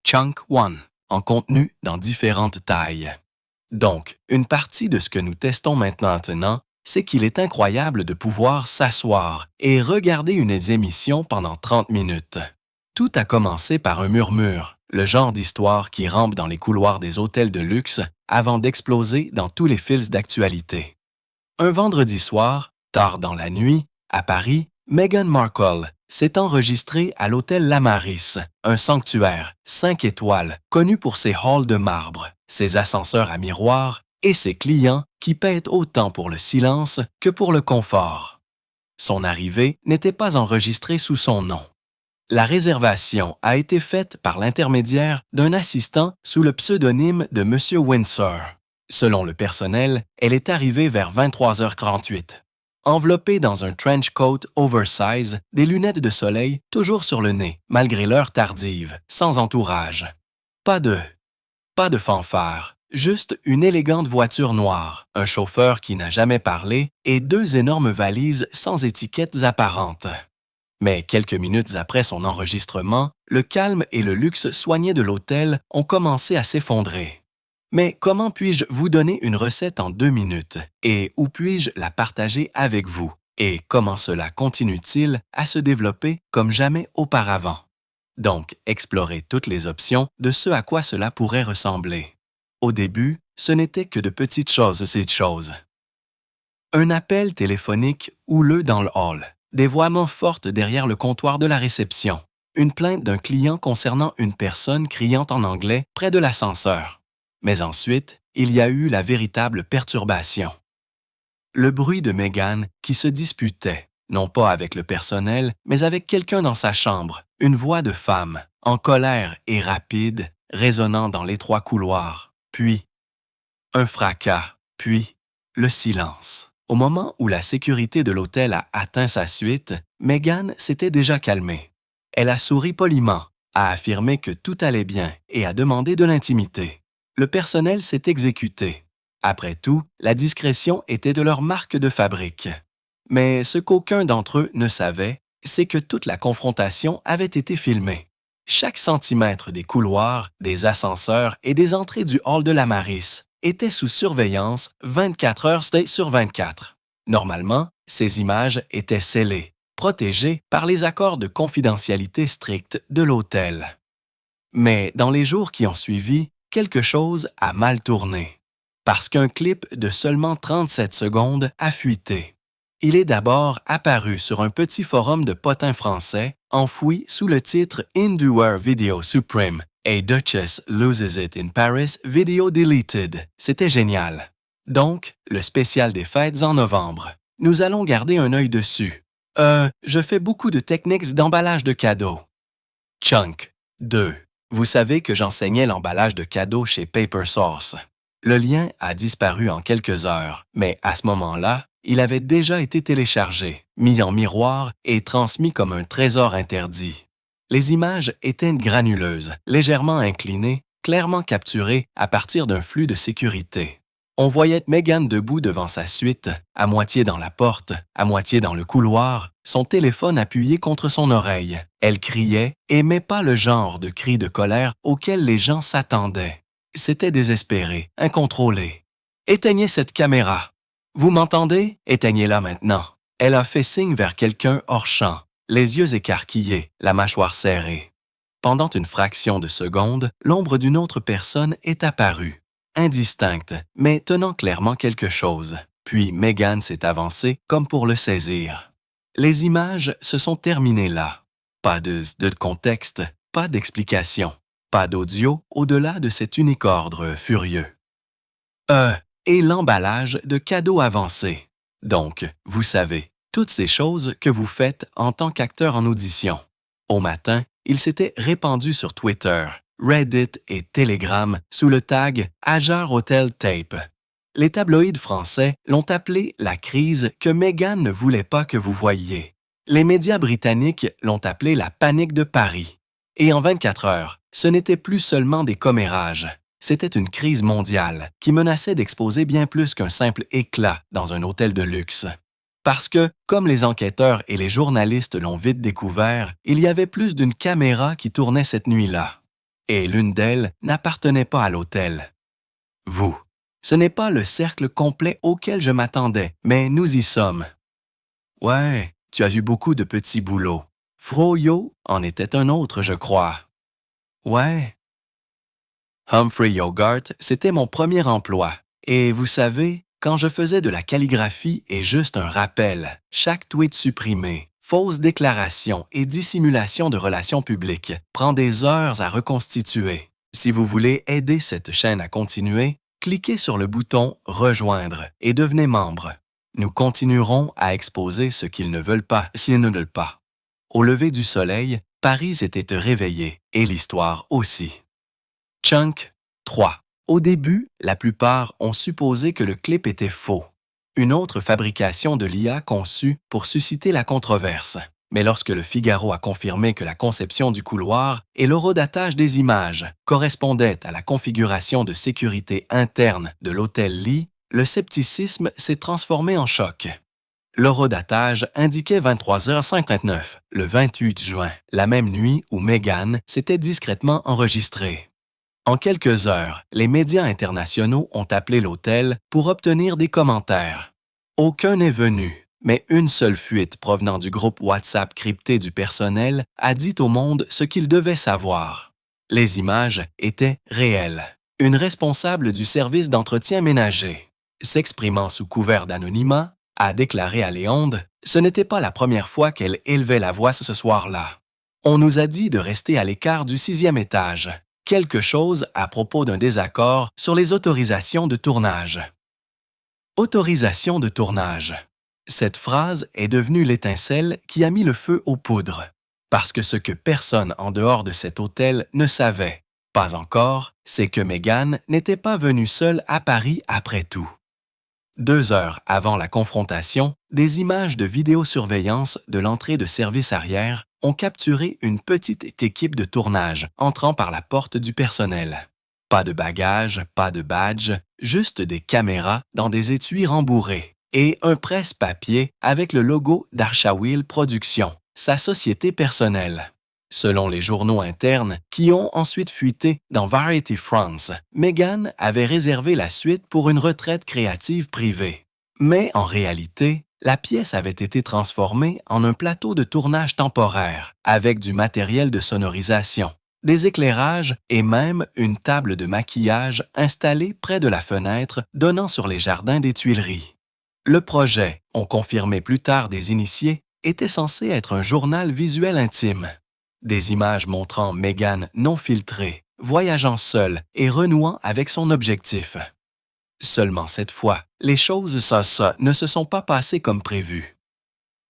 Chunk 1, en contenu dans différentes tailles. Donc, une partie de ce que nous testons maintenant, c'est qu'il est incroyable de pouvoir s'asseoir et regarder une émission pendant 30 minutes. Tout a commencé par un murmure, le genre d'histoire qui rampe dans les couloirs des hôtels de luxe avant d'exploser dans tous les fils d'actualité. Un vendredi soir, tard dans la nuit, à Paris, Meghan Markle s'est enregistrée à l'hôtel Lamaris, un sanctuaire 5 étoiles connu pour ses halls de marbre, ses ascenseurs à miroirs et ses clients qui paient autant pour le silence que pour le confort. Son arrivée n'était pas enregistrée sous son nom. La réservation a été faite par l'intermédiaire d'un assistant sous le pseudonyme de M. Windsor. Selon le personnel, elle est arrivée vers 23h38. Enveloppée dans un trench coat oversize, des lunettes de soleil toujours sur le nez, malgré l'heure tardive, sans entourage. Pas de fanfare, juste une élégante voiture noire, un chauffeur qui n'a jamais parlé et 2 énormes valises sans étiquettes apparentes. Mais quelques minutes après son enregistrement, le calme et le luxe soigné de l'hôtel ont commencé à s'effondrer. Mais comment puis-je vous donner une recette en 2 minutes? Et où puis-je la partager avec vous? Et comment cela continue-t-il à se développer comme jamais auparavant? Donc, explorez toutes les options de ce à quoi cela pourrait ressembler. Au début, ce n'était que de petites choses, ces choses. Un appel téléphonique houleux dans le hall, des voix fortes derrière le comptoir de la réception, une plainte d'un client concernant une personne criant en anglais près de l'ascenseur. Mais ensuite, il y a eu la véritable perturbation. Le bruit de Meghan qui se disputait, non pas avec le personnel, mais avec quelqu'un dans sa chambre, une voix de femme, en colère et rapide, résonnant dans l'étroit couloir. Puis, un fracas, puis le silence. Au moment où la sécurité de l'hôtel a atteint sa suite, Meghan s'était déjà calmée. Elle a souri poliment, a affirmé que tout allait bien et a demandé de l'intimité. Le personnel s'est exécuté. Après tout, la discrétion était de leur marque de fabrique. Mais ce qu'aucun d'entre eux ne savait, c'est que toute la confrontation avait été filmée. Chaque centimètre des couloirs, des ascenseurs et des entrées du hall de Lamaris était sous surveillance 24 heures sur 24. Normalement, ces images étaient scellées, protégées par les accords de confidentialité stricts de l'hôtel. Mais dans les jours qui ont suivi, quelque chose a mal tourné. Parce qu'un clip de seulement 37 secondes a fuité. Il est d'abord apparu sur un petit forum de potins français, enfoui sous le titre Indoor Video Supreme, A Duchess Loses It in Paris Video Deleted. C'était génial. Donc, le spécial des fêtes en novembre. Nous allons garder un œil dessus. Je fais beaucoup de techniques d'emballage de cadeaux. Chunk 2. Vous savez que j'enseignais l'emballage de cadeaux chez Paper Source. Le lien a disparu en quelques heures, mais à ce moment-là, il avait déjà été téléchargé, mis en miroir et transmis comme un trésor interdit. Les images étaient granuleuses, légèrement inclinées, clairement capturées à partir d'un flux de sécurité. On voyait Meghan debout devant sa suite, à moitié dans la porte, à moitié dans le couloir, son téléphone appuyé contre son oreille. Elle criait, mais pas le genre de cri de colère auquel les gens s'attendaient. C'était désespéré, incontrôlé. « Éteignez cette caméra. Vous m'entendez? Éteignez-la maintenant. » Elle a fait signe vers quelqu'un hors champ, les yeux écarquillés, la mâchoire serrée. Pendant une fraction de seconde, l'ombre d'une autre personne est apparue. Indistincte, mais tenant clairement quelque chose. Puis Meghan s'est avancée comme pour le saisir. Les images se sont terminées là. Pas de contexte, pas d'explication, pas d'audio au-delà de cet unique ordre furieux. Et l'emballage de cadeaux avancés. Donc, vous savez, toutes ces choses que vous faites en tant qu'acteur en audition. Au matin, il s'était répandu sur Twitter, Reddit et Telegram sous le tag « Ajar Hotel Tape ». Les tabloïds français l'ont appelé la crise que Meghan ne voulait pas que vous voyiez. Les médias britanniques l'ont appelé la panique de Paris. Et en 24 heures, ce n'était plus seulement des commérages. C'était une crise mondiale qui menaçait d'exposer bien plus qu'un simple éclat dans un hôtel de luxe. Parce que, comme les enquêteurs et les journalistes l'ont vite découvert, il y avait plus d'une caméra qui tournait cette nuit-là. et l'une d'elles n'appartenait pas à l'hôtel. Vous. Ce n'est pas le cercle complet auquel je m'attendais, mais nous y sommes. Ouais, tu as eu beaucoup de petits boulots. Froyo en était un autre, je crois. Ouais. Humphrey Yogurt, c'était mon premier emploi. Et vous savez, quand je faisais de la calligraphie et juste un rappel, chaque tweet supprimé, fausse déclaration et dissimulation de relations publiques prend des heures à reconstituer. Si vous voulez aider cette chaîne à continuer, cliquez sur le bouton « Rejoindre » et devenez membre. Nous continuerons à exposer ce qu'ils ne veulent pas s'ils ne veulent pas. Au lever du soleil, Paris était réveillé et l'histoire aussi. Chunk 3. Au début, la plupart ont supposé que le clip était faux, une autre fabrication de l'IA conçue pour susciter la controverse. Mais lorsque le Figaro a confirmé que la conception du couloir et l'horodatage des images correspondaient à la configuration de sécurité interne de l'hôtel Lee, le scepticisme s'est transformé en choc. L'horodatage indiquait 23h59, le 28 juin, la même nuit où Meghan s'était discrètement enregistrée. En quelques heures, les médias internationaux ont appelé l'hôtel pour obtenir des commentaires. Aucun n'est venu, mais une seule fuite provenant du groupe WhatsApp crypté du personnel a dit au monde ce qu'il devait savoir. Les images étaient réelles. Une responsable du service d'entretien ménager, s'exprimant sous couvert d'anonymat, a déclaré à Léonde « Ce n'était pas la première fois qu'elle élevait la voix ce soir-là. On nous a dit de rester à l'écart du 6e étage. Quelque chose à propos d'un désaccord sur les autorisations de tournage. » Autorisation de tournage. Cette phrase est devenue l'étincelle qui a mis le feu aux poudres. Parce que ce que personne en dehors de cet hôtel ne savait, pas encore, c'est que Meghan n'était pas venue seule à Paris après tout. 2 heures avant la confrontation, des images de vidéosurveillance de l'entrée de service arrière ont capturé une petite équipe de tournage entrant par la porte du personnel. Pas de bagages, pas de badge, juste des caméras dans des étuis rembourrés et un presse-papier avec le logo d'Arshawil Productions, sa société personnelle. Selon les journaux internes qui ont ensuite fuité dans Variety France, Meghan avait réservé la suite pour une retraite créative privée. Mais en réalité, la pièce avait été transformée en un plateau de tournage temporaire avec du matériel de sonorisation, des éclairages et même une table de maquillage installée près de la fenêtre donnant sur les jardins des Tuileries. Le projet, ont confirmé plus tard des initiés, était censé être un journal visuel intime. Des images montrant Meghan non filtrée, voyageant seule et renouant avec son objectif. Seulement cette fois, les choses ne se sont pas passées comme prévu.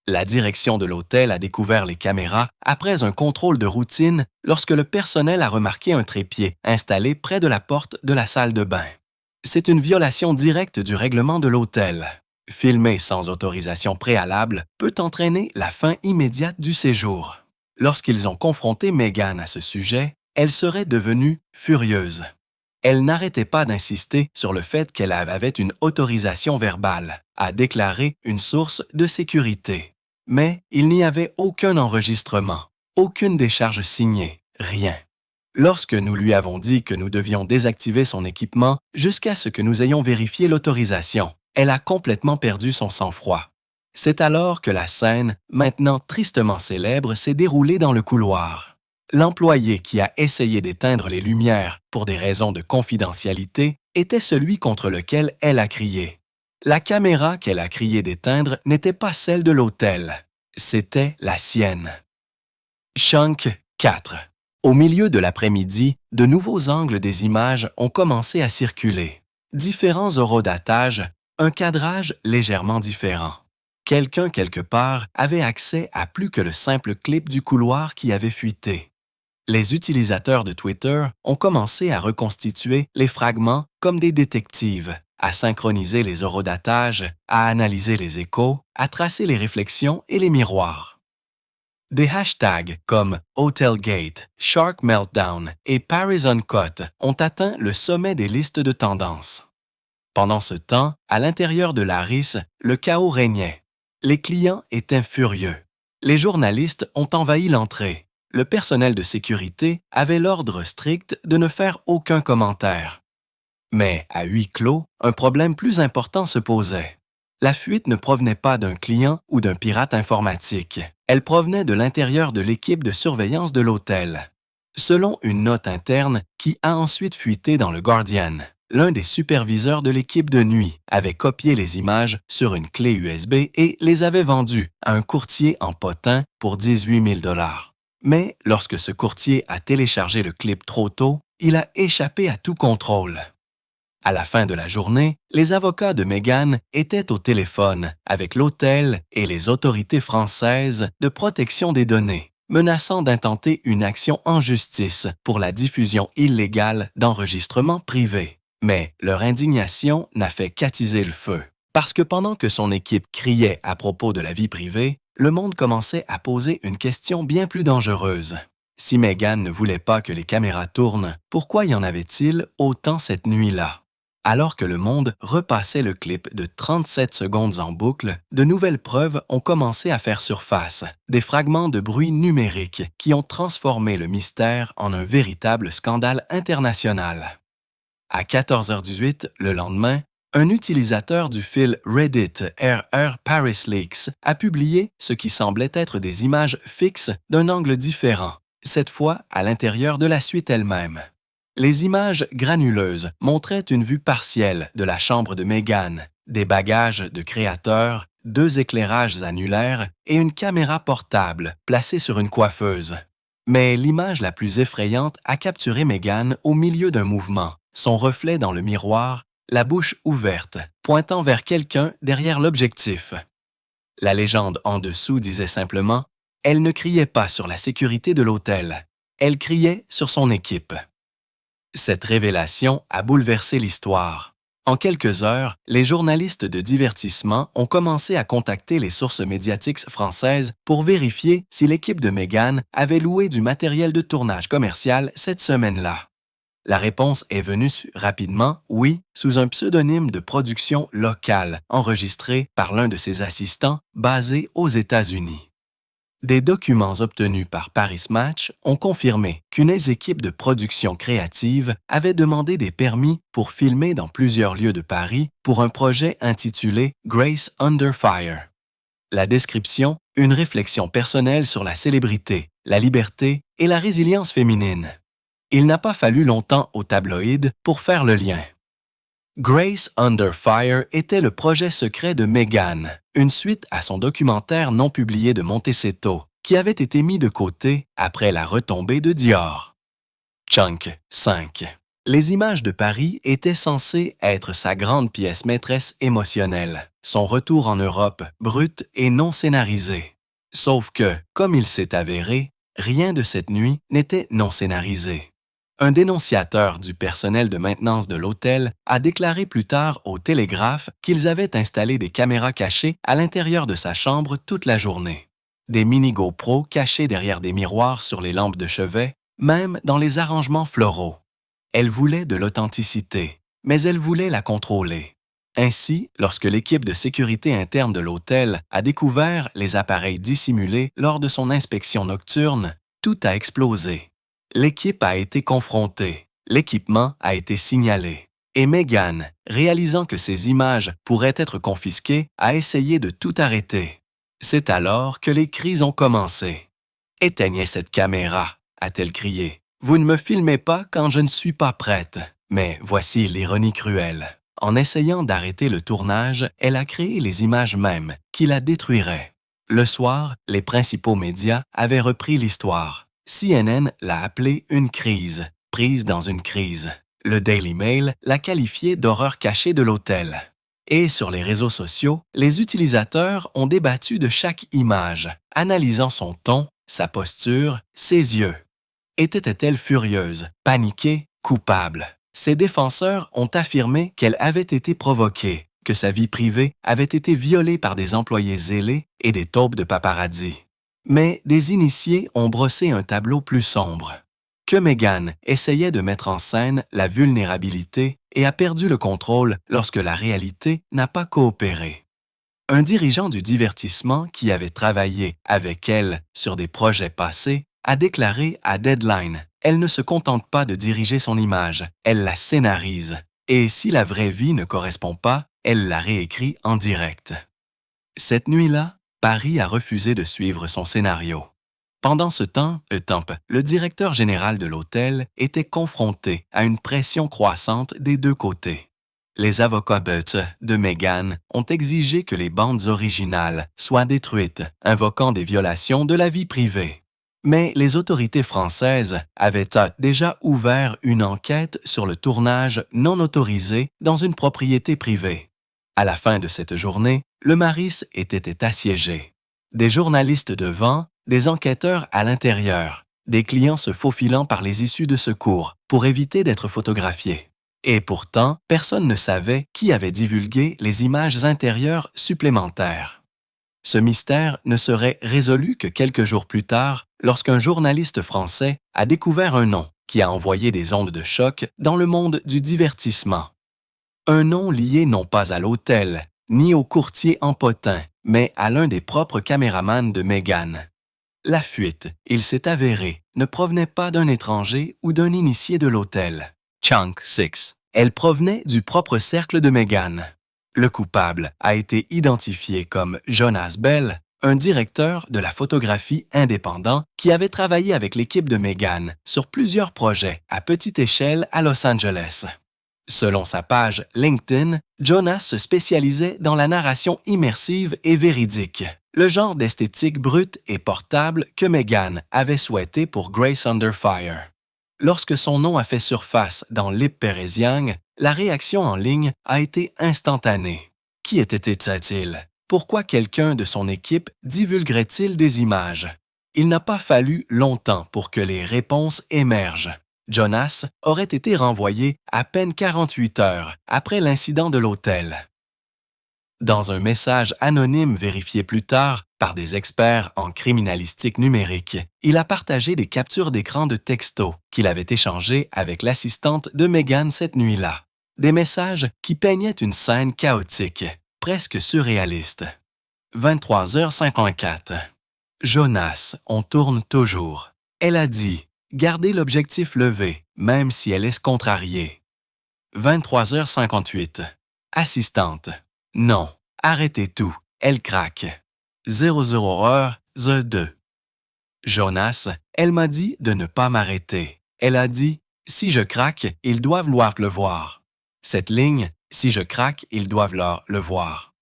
La direction de l'hôtel a découvert les caméras après un contrôle de routine lorsque le personnel a remarqué un trépied installé près de la porte de la salle de bain. C'est une violation directe du règlement de l'hôtel. Filmer sans autorisation préalable peut entraîner la fin immédiate du séjour. Lorsqu'ils ont confronté Meghan à ce sujet, elle serait devenue furieuse. Elle n'arrêtait pas d'insister sur le fait qu'elle avait une autorisation verbale, a déclaré une source de sécurité. Mais il n'y avait aucun enregistrement, aucune décharge signée, rien. Lorsque nous lui avons dit que nous devions désactiver son équipement jusqu'à ce que nous ayons vérifié l'autorisation, elle a complètement perdu son sang-froid. C'est alors que la scène, maintenant tristement célèbre, s'est déroulée dans le couloir. L'employé qui a essayé d'éteindre les lumières pour des raisons de confidentialité était celui contre lequel elle a crié. La caméra qu'elle a crié d'éteindre n'était pas celle de l'hôtel, c'était la sienne. Chunk 4. Au milieu de l'après-midi, de nouveaux angles des images ont commencé à circuler. Différents horodatages, un cadrage légèrement différent. Quelqu'un quelque part avait accès à plus que le simple clip du couloir qui avait fuité. Les utilisateurs de Twitter ont commencé à reconstituer les fragments comme des détectives, à synchroniser les horodatages, à analyser les échos, à tracer les réflexions et les miroirs. Des hashtags comme Hotelgate, Shark Meltdown et Paris Uncut ont atteint le sommet des listes de tendances. Pendant ce temps, à l'intérieur de l'Aris, le chaos régnait. Les clients étaient furieux. Les journalistes ont envahi l'entrée. le personnel de sécurité avait l'ordre strict de ne faire aucun commentaire. Mais à huis clos, un problème plus important se posait. La fuite ne provenait pas d'un client ou d'un pirate informatique. Elle provenait de l'intérieur de l'équipe de surveillance de l'hôtel. Selon une note interne qui a ensuite fuité dans le Guardian, l'un des superviseurs de l'équipe de nuit avait copié les images sur une clé USB et les avait vendues à un courtier en potin pour 18 000 $. Mais lorsque ce courtier a téléchargé le clip trop tôt, il a échappé à tout contrôle. À la fin de la journée, les avocats de Meghan étaient au téléphone avec l'hôtel et les autorités françaises de protection des données, menaçant d'intenter une action en justice pour la diffusion illégale d'enregistrements privés. Mais leur indignation n'a fait qu'attiser le feu, parce que pendant que son équipe criait à propos de la vie privée, le monde commençait à poser une question bien plus dangereuse. Si Meghan ne voulait pas que les caméras tournent, pourquoi y en avait-il autant cette nuit-là? Alors que le monde repassait le clip de 37 secondes en boucle, de nouvelles preuves ont commencé à faire surface, des fragments de bruit numériques qui ont transformé le mystère en un véritable scandale international. À 14h18, le lendemain, un utilisateur du fil Reddit RR Paris Leaks a publié ce qui semblait être des images fixes d'un angle différent, cette fois à l'intérieur de la suite elle-même. Les images granuleuses montraient une vue partielle de la chambre de Meghan, des bagages de créateurs, 2 éclairages annulaires et une caméra portable placée sur une coiffeuse. Mais l'image la plus effrayante a capturé Meghan au milieu d'un mouvement, son reflet dans le miroir, la bouche ouverte, pointant vers quelqu'un derrière l'objectif. La légende en dessous disait simplement « Elle ne criait pas sur la sécurité de l'hôtel, elle criait sur son équipe ». Cette révélation a bouleversé l'histoire. En quelques heures, les journalistes de divertissement ont commencé à contacter les sources médiatiques françaises pour vérifier si l'équipe de Meghan avait loué du matériel de tournage commercial cette semaine-là. La réponse est venue rapidement, oui, sous un pseudonyme de production locale enregistré par l'un de ses assistants basé aux États-Unis. Des documents obtenus par Paris Match ont confirmé qu'une équipe de production créative avait demandé des permis pour filmer dans plusieurs lieux de Paris pour un projet intitulé Grace Under Fire. La description, une réflexion personnelle sur la célébrité, la liberté et la résilience féminine. Il n'a pas fallu longtemps aux tabloïds pour faire le lien. Grace Under Fire était le projet secret de Meghan, une suite à son documentaire non publié de Montecito, qui avait été mis de côté après la retombée de Dior. Chunk 5. Les images de Paris étaient censées être sa grande pièce maîtresse émotionnelle, son retour en Europe brut et non scénarisé. Sauf que, comme il s'est avéré, rien de cette nuit n'était non scénarisé. Un dénonciateur du personnel de maintenance de l'hôtel a déclaré plus tard au Télégraphe qu'ils avaient installé des caméras cachées à l'intérieur de sa chambre toute la journée. Des mini GoPro cachés derrière des miroirs sur les lampes de chevet, même dans les arrangements floraux. Elle voulait de l'authenticité, mais elle voulait la contrôler. Ainsi, lorsque l'équipe de sécurité interne de l'hôtel a découvert les appareils dissimulés lors de son inspection nocturne, tout a explosé. L'équipe a été confrontée, l'équipement a été signalé, et Meghan, réalisant que ces images pourraient être confisquées, a essayé de tout arrêter. C'est alors que les cris ont commencé. « Éteignez cette caméra !» a-t-elle crié. « Vous ne me filmez pas quand je ne suis pas prête. » Mais voici l'ironie cruelle. En essayant d'arrêter le tournage, elle a créé les images mêmes qui la détruiraient. Le soir, les principaux médias avaient repris l'histoire. CNN l'a appelée une crise, prise dans une crise. Le Daily Mail l'a qualifiée d'horreur cachée de l'hôtel. Et sur les réseaux sociaux, les utilisateurs ont débattu de chaque image, analysant son ton, sa posture, ses yeux. Était-elle furieuse, paniquée, coupable? Ses défenseurs ont affirmé qu'elle avait été provoquée, que sa vie privée avait été violée par des employés zélés et des taupes de paparazzi. Mais des initiés ont brossé un tableau plus sombre. Que Meghan essayait de mettre en scène la vulnérabilité et a perdu le contrôle lorsque la réalité n'a pas coopéré. Un dirigeant du divertissement qui avait travaillé avec elle sur des projets passés a déclaré à Deadline: elle ne se contente pas de diriger son image, elle la scénarise. Et si la vraie vie ne correspond pas, elle la réécrit en direct. Cette nuit-là, Paris a refusé de suivre son scénario. Pendant ce temps, le directeur général de l'hôtel était confronté à une pression croissante des deux côtés. Les avocats de Meghan ont exigé que les bandes originales soient détruites, invoquant des violations de la vie privée. Mais les autorités françaises avaient déjà ouvert une enquête sur le tournage non autorisé dans une propriété privée. À la fin de cette journée, le Mary's était assiégé. Des journalistes devant, des enquêteurs à l'intérieur, des clients se faufilant par les issues de secours pour éviter d'être photographiés. Et pourtant, personne ne savait qui avait divulgué les images intérieures supplémentaires. Ce mystère ne serait résolu que quelques jours plus tard, lorsqu'un journaliste français a découvert un nom qui a envoyé des ondes de choc dans le monde du divertissement. Un nom lié non pas à l'hôtel, ni au courtier en potin, mais à l'un des propres caméramans de Meghan. La fuite, il s'est avéré, ne provenait pas d'un étranger ou d'un initié de l'hôtel. Chunk 6. Elle provenait du propre cercle de Meghan. Le coupable a été identifié comme Jonas Bell, un directeur de la photographie indépendant qui avait travaillé avec l'équipe de Meghan sur plusieurs projets à petite échelle à Los Angeles. Selon sa page LinkedIn, Jonas se spécialisait dans la narration immersive et véridique, le genre d'esthétique brute et portable que Meghan avait souhaité pour Grace Under Fire. Lorsque son nom a fait surface dans Lip Peresiang, la réaction en ligne a été instantanée. Qui était-il? Pourquoi quelqu'un de son équipe divulguerait-il des images? Il n'a pas fallu longtemps pour que les réponses émergent. Jonas aurait été renvoyé à peine 48 heures après l'incident de l'hôtel. Dans un message anonyme vérifié plus tard par des experts en criminalistique numérique, il a partagé des captures d'écran de textos qu'il avait échangés avec l'assistante de Meghan cette nuit-là. Des messages qui peignaient une scène chaotique, presque surréaliste. 23h54. Jonas, on tourne toujours. Elle a dit: gardez l'objectif levé, même si elle est contrariée. 23h58. Assistante. Non, arrêtez tout, elle craque. 00h02. Jonas, elle m'a dit de ne pas m'arrêter. Elle a dit: si je craque, ils doivent le voir. Cette ligne, si je craque, ils doivent le voir,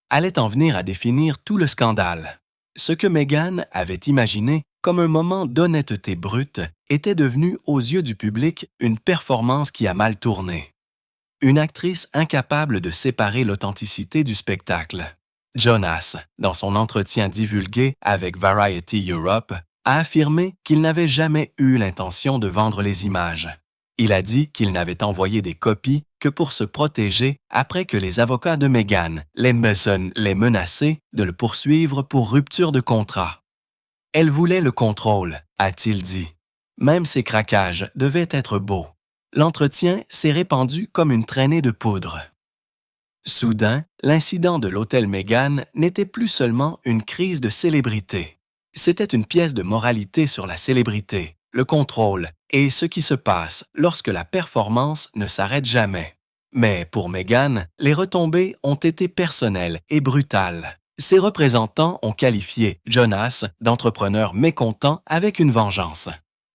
allait en venir à définir tout le scandale. Ce que Meghan avait imaginé comme un moment d'honnêteté brute était devenu aux yeux du public une performance qui a mal tourné. Une actrice incapable de séparer l'authenticité du spectacle. Jonas, dans son entretien divulgué avec Variety Europe, a affirmé qu'il n'avait jamais eu l'intention de vendre les images. Il a dit qu'il n'avait envoyé des copies que pour se protéger après que les avocats de Meghan l'aient menacé de le poursuivre pour rupture de contrat. Elle voulait le contrôle, a-t-il dit. Même ses craquages devaient être beaux. L'entretien s'est répandu comme une traînée de poudre. Soudain, l'incident de l'hôtel Meghan n'était plus seulement une crise de célébrité. C'était une pièce de moralité sur la célébrité, le contrôle et ce qui se passe lorsque la performance ne s'arrête jamais. Mais pour Meghan, les retombées ont été personnelles et brutales. Ses représentants ont qualifié Jonas d'entrepreneur mécontent avec une vengeance.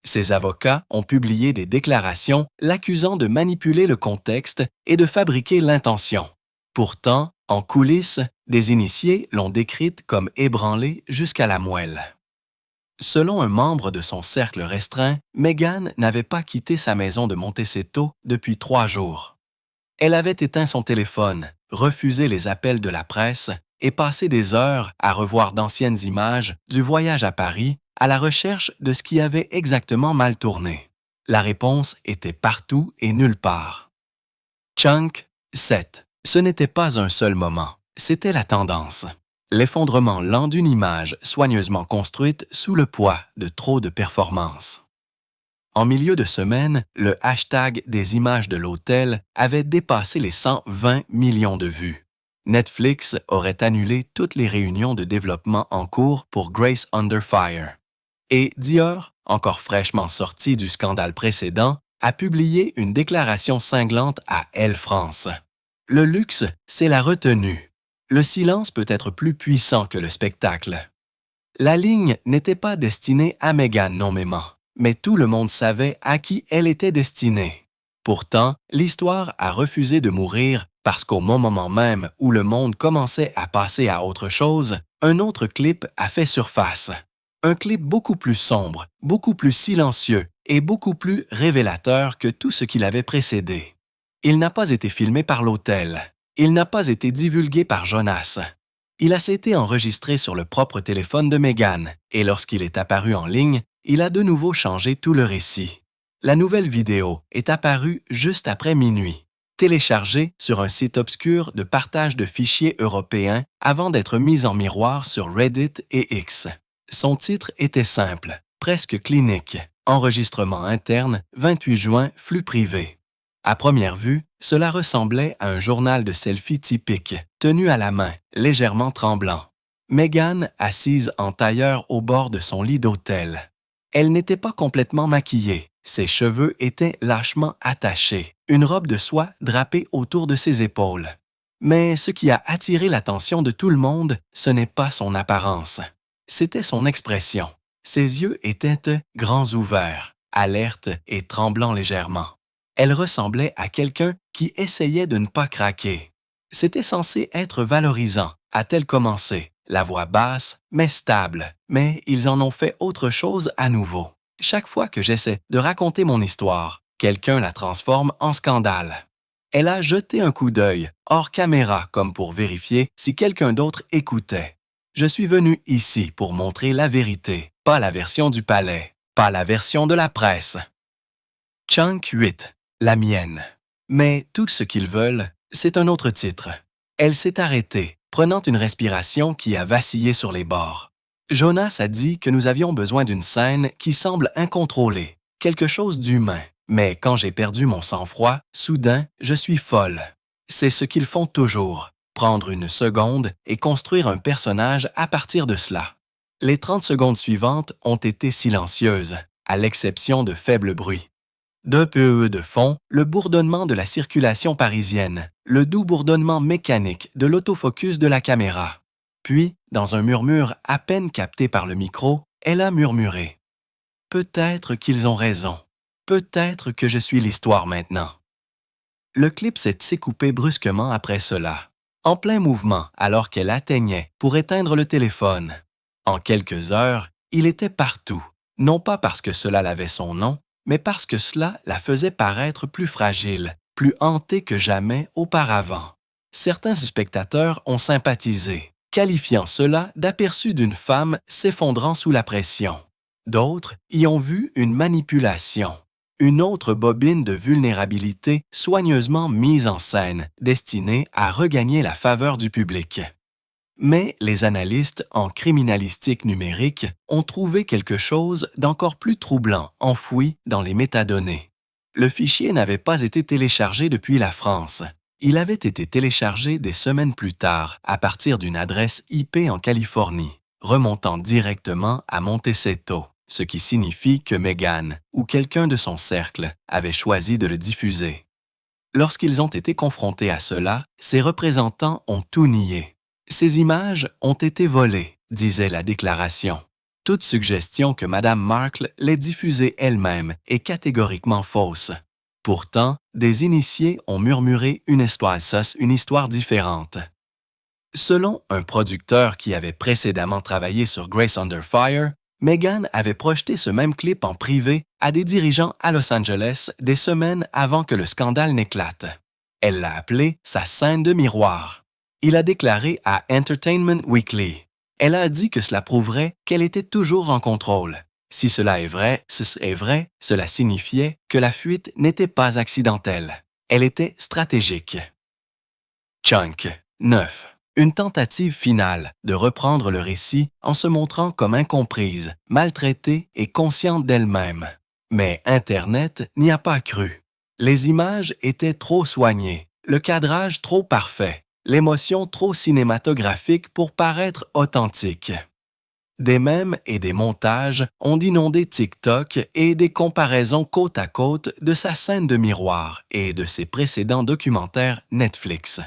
Ses avocats ont publié des déclarations l'accusant de manipuler le contexte et de fabriquer l'intention. Pourtant, en coulisses, des initiés l'ont décrite comme ébranlée jusqu'à la moelle. Selon un membre de son cercle restreint, Meghan n'avait pas quitté sa maison de Montecito depuis 3 jours. Elle avait éteint son téléphone, refusé les appels de la presse et passé des heures à revoir d'anciennes images du voyage à Paris à la recherche de ce qui avait exactement mal tourné. La réponse était partout et nulle part. Chunk 7. Ce n'était pas un seul moment, c'était la tendance. L'effondrement lent d'une image soigneusement construite sous le poids de trop de performances. En milieu de semaine, le hashtag des images de l'hôtel avait dépassé les 120 millions de vues. Netflix aurait annulé toutes les réunions de développement en cours pour Grace Under Fire. Et Dior encore fraîchement sortie du scandale précédent, a publié une déclaration cinglante à Elle France. Le luxe, c'est la retenue. Le silence peut être plus puissant que le spectacle. La ligne n'était pas destinée à Meghan nommément, mais tout le monde savait à qui elle était destinée. Pourtant, l'histoire a refusé de mourir parce qu'au moment même où le monde commençait à passer à autre chose, un autre clip a fait surface. Un clip beaucoup plus sombre, beaucoup plus silencieux et beaucoup plus révélateur que tout ce qui l'avait précédé. Il n'a pas été filmé par l'hôtel. Il n'a pas été divulgué par Jonas. Il a été enregistré sur le propre téléphone de Meghan et lorsqu'il est apparu en ligne, il a de nouveau changé tout le récit. La nouvelle vidéo est apparue juste après minuit, téléchargée sur un site obscur de partage de fichiers européens avant d'être mise en miroir sur Reddit et X. Son titre était simple, presque clinique. Enregistrement interne, 28 juin, flux privé. À première vue, cela ressemblait à un journal de selfie typique, tenu à la main, légèrement tremblant. Meghan assise en tailleur au bord de son lit d'hôtel. Elle n'était pas complètement maquillée. Ses cheveux étaient lâchement attachés, une robe de soie drapée autour de ses épaules. Mais ce qui a attiré l'attention de tout le monde, ce n'est pas son apparence. C'était son expression. Ses yeux étaient grands ouverts, alertes et tremblant légèrement. Elle ressemblait à quelqu'un qui essayait de ne pas craquer. C'était censé être valorisant, a-t-elle commencé, la voix basse, mais stable, mais ils en ont fait autre chose à nouveau. Chaque fois que j'essaie de raconter mon histoire, quelqu'un la transforme en scandale. Elle a jeté un coup d'œil, hors caméra, comme pour vérifier si quelqu'un d'autre écoutait. Je suis venu ici pour montrer la vérité, pas la version du palais, pas la version de la presse. Chunk 8. La mienne. Mais tout ce qu'ils veulent, c'est un autre titre. Elle s'est arrêtée, prenant une respiration qui a vacillé sur les bords. Jonas a dit que nous avions besoin d'une scène qui semble incontrôlée, quelque chose d'humain. Mais quand j'ai perdu mon sang-froid, soudain, je suis folle. C'est ce qu'ils font toujours, prendre une seconde et construire un personnage à partir de cela. Les 30 secondes suivantes ont été silencieuses, à l'exception de faibles bruits. De peu de fond, le bourdonnement de la circulation parisienne, le doux bourdonnement mécanique de l'autofocus de la caméra. Puis, dans un murmure à peine capté par le micro, elle a murmuré. « Peut-être qu'ils ont raison. Peut-être que je suis l'histoire maintenant. » Le clip s'est coupé brusquement après cela, en plein mouvement alors qu'elle atteignait pour éteindre le téléphone. En quelques heures, il était partout, non pas parce que cela l'avait son nom, mais parce que cela la faisait paraître plus fragile, plus hantée que jamais auparavant. Certains spectateurs ont sympathisé, qualifiant cela d'aperçu d'une femme s'effondrant sous la pression. D'autres y ont vu une manipulation, une autre bobine de vulnérabilité soigneusement mise en scène, destinée à regagner la faveur du public. Mais les analystes en criminalistique numérique ont trouvé quelque chose d'encore plus troublant enfoui dans les métadonnées. Le fichier n'avait pas été téléchargé depuis la France. Il avait été téléchargé des semaines plus tard à partir d'une adresse IP en Californie, remontant directement à Montecito, ce qui signifie que Meghan ou quelqu'un de son cercle avait choisi de le diffuser. Lorsqu'ils ont été confrontés à cela, ses représentants ont tout nié. Ces images ont été volées, disait la déclaration. Toute suggestion que Mme Markle l'ait diffusée elle-même est catégoriquement fausse. Pourtant, des initiés ont murmuré une histoire différente. Selon un producteur qui avait précédemment travaillé sur Grace Under Fire, Meghan avait projeté ce même clip en privé à des dirigeants à Los Angeles des semaines avant que le scandale n'éclate. Elle l'a appelé sa scène de miroir. Il a déclaré à Entertainment Weekly. Elle a dit que cela prouverait qu'elle était toujours en contrôle. Si cela est vrai, cela signifiait que la fuite n'était pas accidentelle. Elle était stratégique. Chunk 9. Une tentative finale de reprendre le récit en se montrant comme incomprise, maltraitée et consciente d'elle-même. Mais Internet n'y a pas cru. Les images étaient trop soignées, le cadrage trop parfait. L'émotion trop cinématographique pour paraître authentique. Des mèmes et des montages ont inondé TikTok et des comparaisons côte à côte de sa scène de miroir et de ses précédents documentaires Netflix.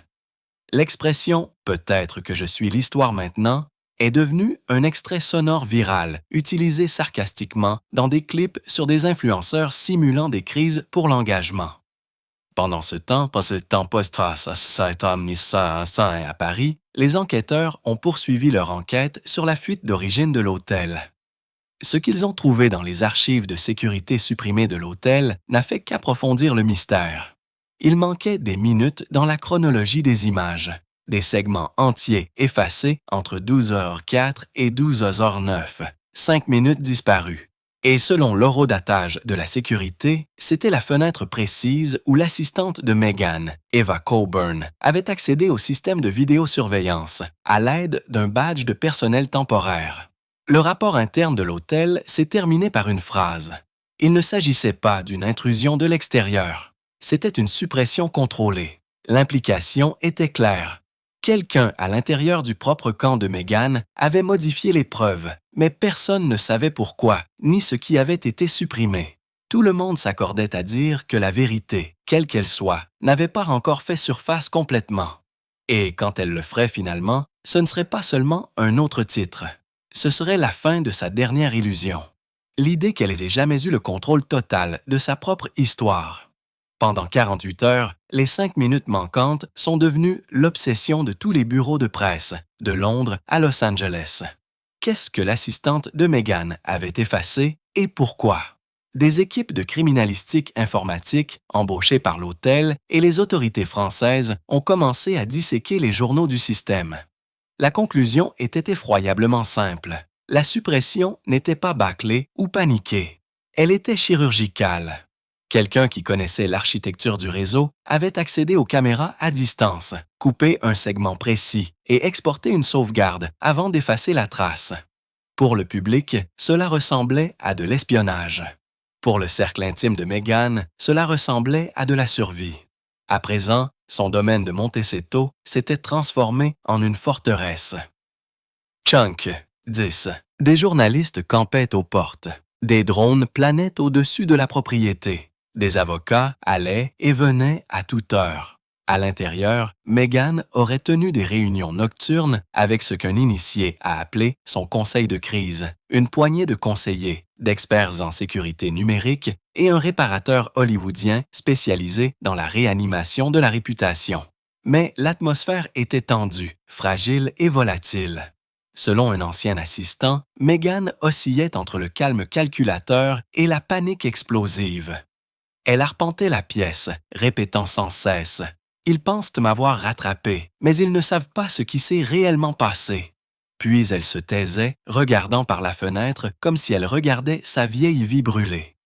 L'expression « peut-être que je suis l'histoire maintenant » est devenue un extrait sonore viral utilisé sarcastiquement dans des clips sur des influenceurs simulant des crises pour l'engagement. Pendant ce temps à Paris, les enquêteurs ont poursuivi leur enquête sur la fuite d'origine de l'hôtel. Ce qu'ils ont trouvé dans les archives de sécurité supprimées de l'hôtel n'a fait qu'approfondir le mystère. Il manquait des minutes dans la chronologie des images, des segments entiers effacés entre 12h04 et 12h09, 5 minutes disparues. Et selon l'horodatage de la sécurité, c'était la fenêtre précise où l'assistante de Meghan, Eva Coburn, avait accédé au système de vidéosurveillance à l'aide d'un badge de personnel temporaire. Le rapport interne de l'hôtel s'est terminé par une phrase. Il ne s'agissait pas d'une intrusion de l'extérieur. C'était une suppression contrôlée. L'implication était claire. Quelqu'un à l'intérieur du propre camp de Meghan avait modifié les preuves, mais personne ne savait pourquoi, ni ce qui avait été supprimé. Tout le monde s'accordait à dire que la vérité, quelle qu'elle soit, n'avait pas encore fait surface complètement. Et quand elle le ferait finalement, ce ne serait pas seulement un autre titre. Ce serait la fin de sa dernière illusion. L'idée qu'elle n'ait jamais eu le contrôle total de sa propre histoire. Pendant 48 heures, les 5 minutes manquantes sont devenues l'obsession de tous les bureaux de presse, de Londres à Los Angeles. Qu'est-ce que l'assistante de Meghan avait effacé et pourquoi? Des équipes de criminalistique informatique embauchées par l'hôtel et les autorités françaises ont commencé à disséquer les journaux du système. La conclusion était effroyablement simple. La suppression n'était pas bâclée ou paniquée. Elle était chirurgicale. Quelqu'un qui connaissait l'architecture du réseau avait accédé aux caméras à distance, coupé un segment précis et exporté une sauvegarde avant d'effacer la trace. Pour le public, cela ressemblait à de l'espionnage. Pour le cercle intime de Meghan, cela ressemblait à de la survie. À présent, son domaine de Montecito s'était transformé en une forteresse. Chunk, 10. Des journalistes campaient aux portes. Des drones planaient au-dessus de la propriété. Des avocats allaient et venaient à toute heure. À l'intérieur, Meghan aurait tenu des réunions nocturnes avec ce qu'un initié a appelé son conseil de crise, une poignée de conseillers, d'experts en sécurité numérique et un réparateur hollywoodien spécialisé dans la réanimation de la réputation. Mais l'atmosphère était tendue, fragile et volatile. Selon un ancien assistant, Meghan oscillait entre le calme calculateur et la panique explosive. Elle arpentait la pièce, répétant sans cesse « Ils pensent m'avoir rattrapé, mais ils ne savent pas ce qui s'est réellement passé. » Puis elle se taisait, regardant par la fenêtre comme si elle regardait sa vieille vie brûler.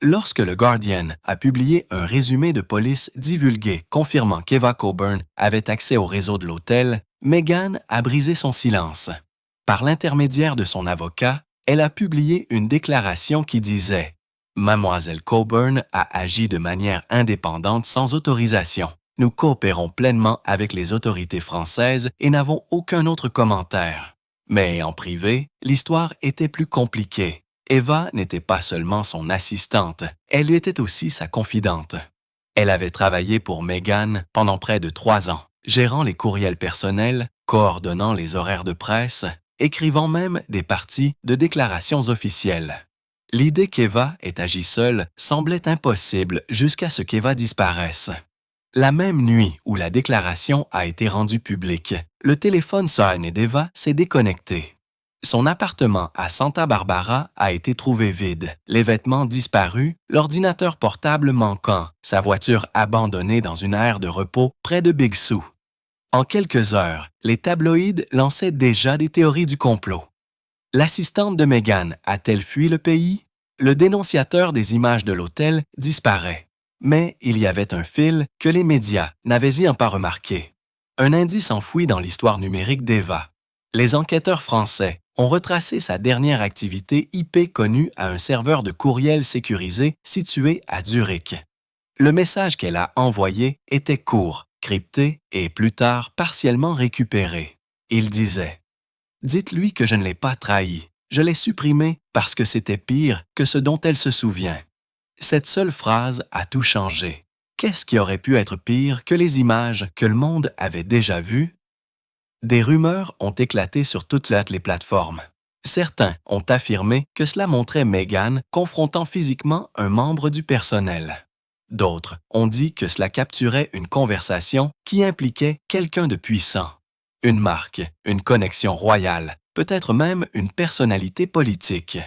Lorsque le Guardian a publié un résumé de police divulgué confirmant qu'Eva Coburn avait accès au réseau de l'hôtel, Meghan a brisé son silence. Par l'intermédiaire de son avocat, elle a publié une déclaration qui disait « Mademoiselle Coburn a agi de manière indépendante sans autorisation. Nous coopérons pleinement avec les autorités françaises et n'avons aucun autre commentaire. » Mais en privé, l'histoire était plus compliquée. Eva n'était pas seulement son assistante, elle était aussi sa confidente. Elle avait travaillé pour Meghan pendant près de 3 ans, gérant les courriels personnels, coordonnant les horaires de presse, écrivant même des parties de déclarations officielles. L'idée qu'Eva ait agi seule semblait impossible jusqu'à ce qu'Eva disparaisse. La même nuit où la déclaration a été rendue publique, le téléphone sonné d'Eva s'est déconnecté. Son appartement à Santa Barbara a été trouvé vide, les vêtements disparus, l'ordinateur portable manquant, sa voiture abandonnée dans une aire de repos près de Big Sur. En quelques heures, les tabloïds lançaient déjà des théories du complot. L'assistante de Meghan a-t-elle fui le pays? Le dénonciateur des images de l'hôtel disparaît. Mais il y avait un fil que les médias n'avaient pas remarqué. Un indice enfoui dans l'histoire numérique d'Eva. Les enquêteurs français ont retracé sa dernière activité IP connue à un serveur de courriel sécurisé situé à Zurich. Le message qu'elle a envoyé était court, crypté et plus tard partiellement récupéré. Il disait Dites-lui que je ne l'ai pas trahi. Je l'ai supprimé parce que c'était pire que ce dont elle se souvient. Cette seule phrase a tout changé. Qu'est-ce qui aurait pu être pire que les images que le monde avait déjà vues? Des rumeurs ont éclaté sur toutes les plateformes. Certains ont affirmé que cela montrait Meghan confrontant physiquement un membre du personnel. D'autres ont dit que cela capturait une conversation qui impliquait quelqu'un de puissant. Une marque, une connexion royale, peut-être même une personnalité politique.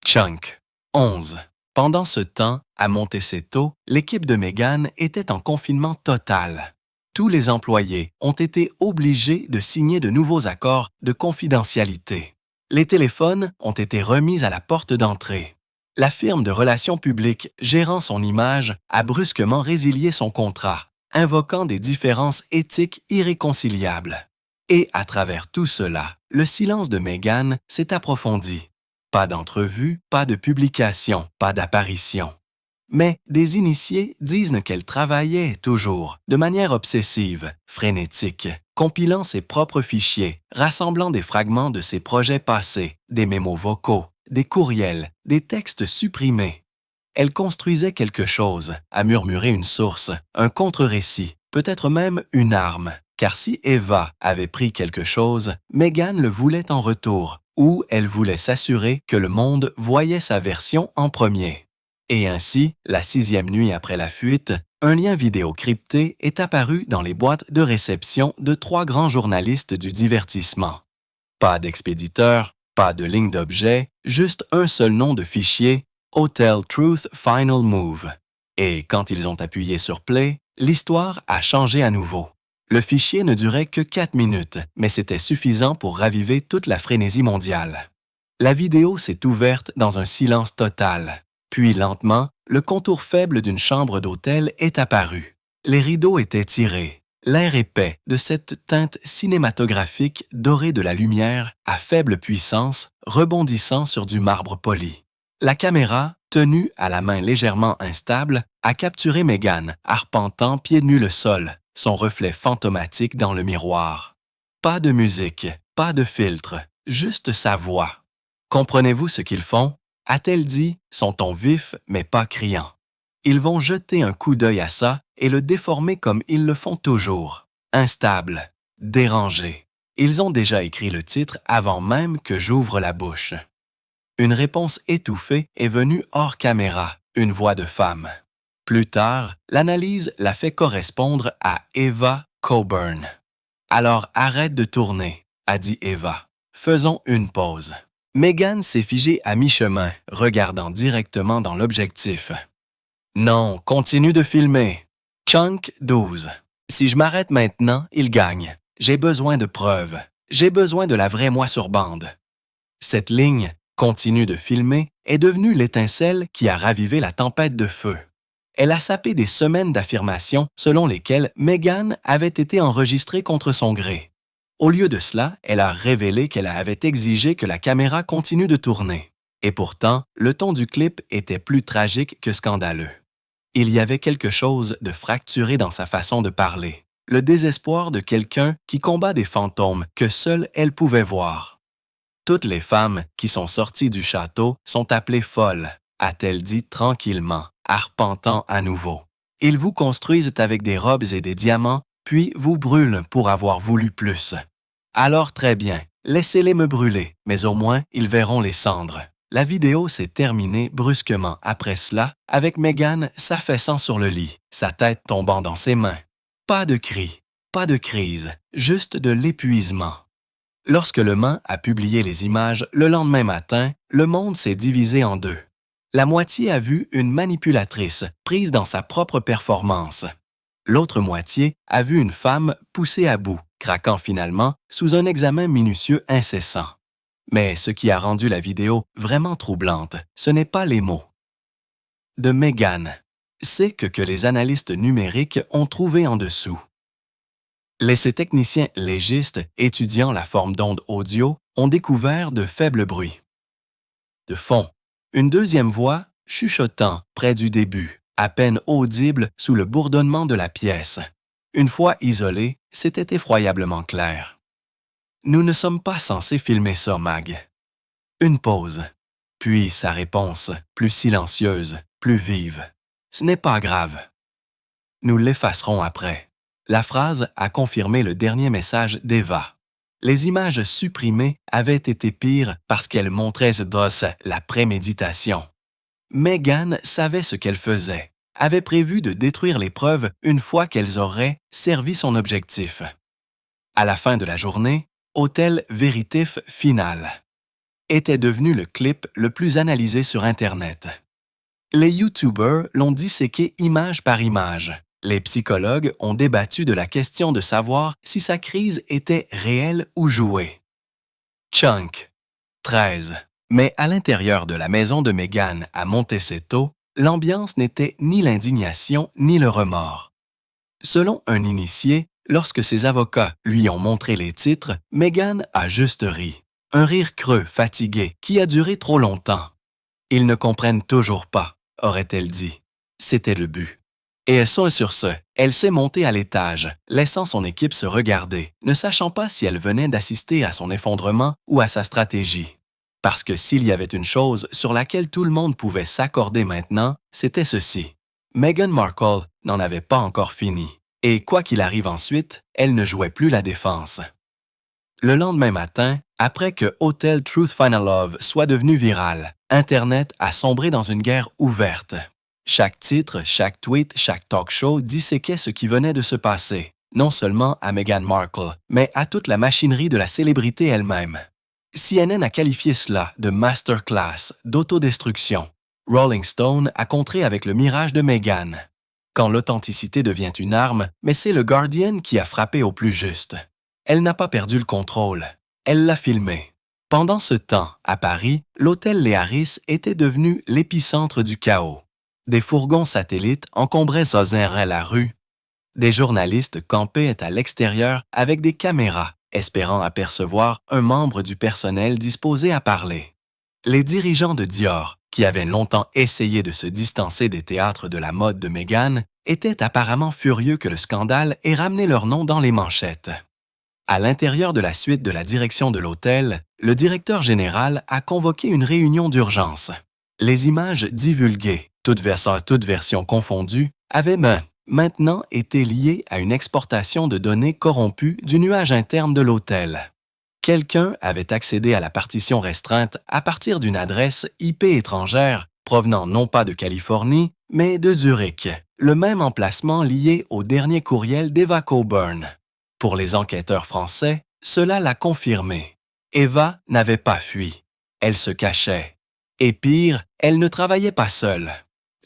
Chunk, 11. Pendant ce temps, à Montecito, l'équipe de Meghan était en confinement total. Tous les employés ont été obligés de signer de nouveaux accords de confidentialité. Les téléphones ont été remis à la porte d'entrée. La firme de relations publiques gérant son image a brusquement résilié son contrat, invoquant des différences éthiques irréconciliables. Et à travers tout cela, le silence de Meghan s'est approfondi. Pas d'entrevue, pas de publication, pas d'apparition. Mais des initiés disent qu'elle travaillait toujours, de manière obsessive, frénétique, compilant ses propres fichiers, rassemblant des fragments de ses projets passés, des mémos vocaux, des courriels, des textes supprimés. Elle construisait quelque chose, a murmuré une source, un contre-récit, peut-être même une arme, car si Eva avait pris quelque chose, Meghan le voulait en retour, ou elle voulait s'assurer que le monde voyait sa version en premier. Et ainsi, la 6e nuit après la fuite, un lien vidéo crypté est apparu dans les boîtes de réception de 3 grands journalistes du divertissement. Pas d'expéditeur, pas de ligne d'objet, juste un seul nom de fichier, Hotel Truth Final Move. Et quand ils ont appuyé sur Play, l'histoire a changé à nouveau. Le fichier ne durait que 4 minutes, mais c'était suffisant pour raviver toute la frénésie mondiale. La vidéo s'est ouverte dans un silence total. Puis lentement, le contour faible d'une chambre d'hôtel est apparu. Les rideaux étaient tirés. L'air épais de cette teinte cinématographique dorée de la lumière à faible puissance rebondissant sur du marbre poli. La caméra, tenue à la main légèrement instable, a capturé Meghan arpentant pieds nus le sol, son reflet fantomatique dans le miroir. Pas de musique, pas de filtre, juste sa voix. Comprenez-vous ce qu'ils font? A-t-elle dit, son ton vif mais pas criant. Ils vont jeter un coup d'œil à ça et le déformer comme ils le font toujours. Instable, dérangé. Ils ont déjà écrit le titre avant même que j'ouvre la bouche. Une réponse étouffée est venue hors caméra, une voix de femme. Plus tard, l'analyse l'a fait correspondre à Eva Coburn. « Alors arrête de tourner », a dit Eva. « Faisons une pause. » Meghan s'est figée à mi-chemin, regardant directement dans l'objectif. « Non, continue de filmer. Chunk 12. Si je m'arrête maintenant, il gagne. J'ai besoin de preuves. J'ai besoin de la vraie moi sur bande. » Cette ligne, continue de filmer, est devenue l'étincelle qui a ravivé la tempête de feu. Elle a sapé des semaines d'affirmations selon lesquelles Meghan avait été enregistrée contre son gré. Au lieu de cela, elle a révélé qu'elle avait exigé que la caméra continue de tourner. Et pourtant, le ton du clip était plus tragique que scandaleux. Il y avait quelque chose de fracturé dans sa façon de parler, le désespoir de quelqu'un qui combat des fantômes que seule elle pouvait voir. Toutes les femmes qui sont sorties du château sont appelées folles, a-t-elle dit tranquillement, arpentant à nouveau. Ils vous construisent avec des robes et des diamants, puis vous brûlent pour avoir voulu plus. Alors très bien, laissez-les me brûler, mais au moins ils verront les cendres. La vidéo s'est terminée brusquement après cela, avec Meghan s'affaissant sur le lit, sa tête tombant dans ses mains. Pas de cris, pas de crise, juste de l'épuisement. Lorsque Le Mans a publié les images le lendemain matin, le monde s'est divisé en deux. La moitié a vu une manipulatrice prise dans sa propre performance. L'autre moitié a vu une femme poussée à bout, craquant finalement sous un examen minutieux incessant. Mais ce qui a rendu la vidéo vraiment troublante, ce n'est pas les mots. De Meghan, c'est que les analystes numériques ont trouvé en dessous. Ces techniciens légistes étudiant la forme d'onde audio ont découvert de faibles bruits. De fond, une deuxième voix chuchotant près du début, à peine audible sous le bourdonnement de la pièce. Une fois isolée, c'était effroyablement clair. Nous ne sommes pas censés filmer ça, Mag. Une pause. Puis sa réponse, plus silencieuse, plus vive. Ce n'est pas grave. Nous l'effacerons après. La phrase a confirmé le dernier message d'Eva. Les images supprimées avaient été pires parce qu'elles montraient la préméditation. Meghan savait ce qu'elle faisait, avait prévu de détruire les preuves une fois qu'elles auraient servi son objectif. À la fin de la journée, Hôtel Véritif Final était devenu le clip le plus analysé sur Internet. Les YouTubers l'ont disséqué image par image. Les psychologues ont débattu de la question de savoir si sa crise était réelle ou jouée. Chunk, 13. Mais à l'intérieur de la maison de Meghan à Montecito, l'ambiance n'était ni l'indignation ni le remords. Selon un initié, lorsque ses avocats lui ont montré les titres, Meghan a juste ri. Un rire creux, fatigué, qui a duré trop longtemps. « Ils ne comprennent toujours pas », aurait-elle dit. C'était le but. Et sur ce, elle s'est montée à l'étage, laissant son équipe se regarder, ne sachant pas si elle venait d'assister à son effondrement ou à sa stratégie. Parce que s'il y avait une chose sur laquelle tout le monde pouvait s'accorder maintenant, c'était ceci. Meghan Markle n'en avait pas encore fini. Et quoi qu'il arrive ensuite, elle ne jouait plus la défense. Le lendemain matin, après que Hotel Truth Final Love soit devenu viral, Internet a sombré dans une guerre ouverte. Chaque titre, chaque tweet, chaque talk show disséquait ce qui venait de se passer, non seulement à Meghan Markle, mais à toute la machinerie de la célébrité elle-même. CNN a qualifié cela de masterclass d'autodestruction. Rolling Stone a contré avec le mirage de Meghan. Quand l'authenticité devient une arme, mais c'est le Guardian qui a frappé au plus juste. Elle n'a pas perdu le contrôle. Elle l'a filmé. Pendant ce temps, à Paris, l'hôtel Léaris était devenu l'épicentre du chaos. Des fourgons satellites encombraient la rue. Des journalistes campaient à l'extérieur avec des caméras, espérant apercevoir un membre du personnel disposé à parler. Les dirigeants de Dior, qui avaient longtemps essayé de se distancer des théâtres de la mode de Meghan, étaient apparemment furieux que le scandale ait ramené leur nom dans les manchettes. À l'intérieur de la suite de la direction de l'hôtel, le directeur général a convoqué une réunion d'urgence. Les images divulguées, toutes versions confondues, avaient maintenant été liées à une exportation de données corrompues du nuage interne de l'hôtel. Quelqu'un avait accédé à la partition restreinte à partir d'une adresse IP étrangère provenant non pas de Californie, mais de Zurich, le même emplacement lié au dernier courriel d'Eva Coburn. Pour les enquêteurs français, cela l'a confirmé. Eva n'avait pas fui. Elle se cachait. Et pire, elle ne travaillait pas seule.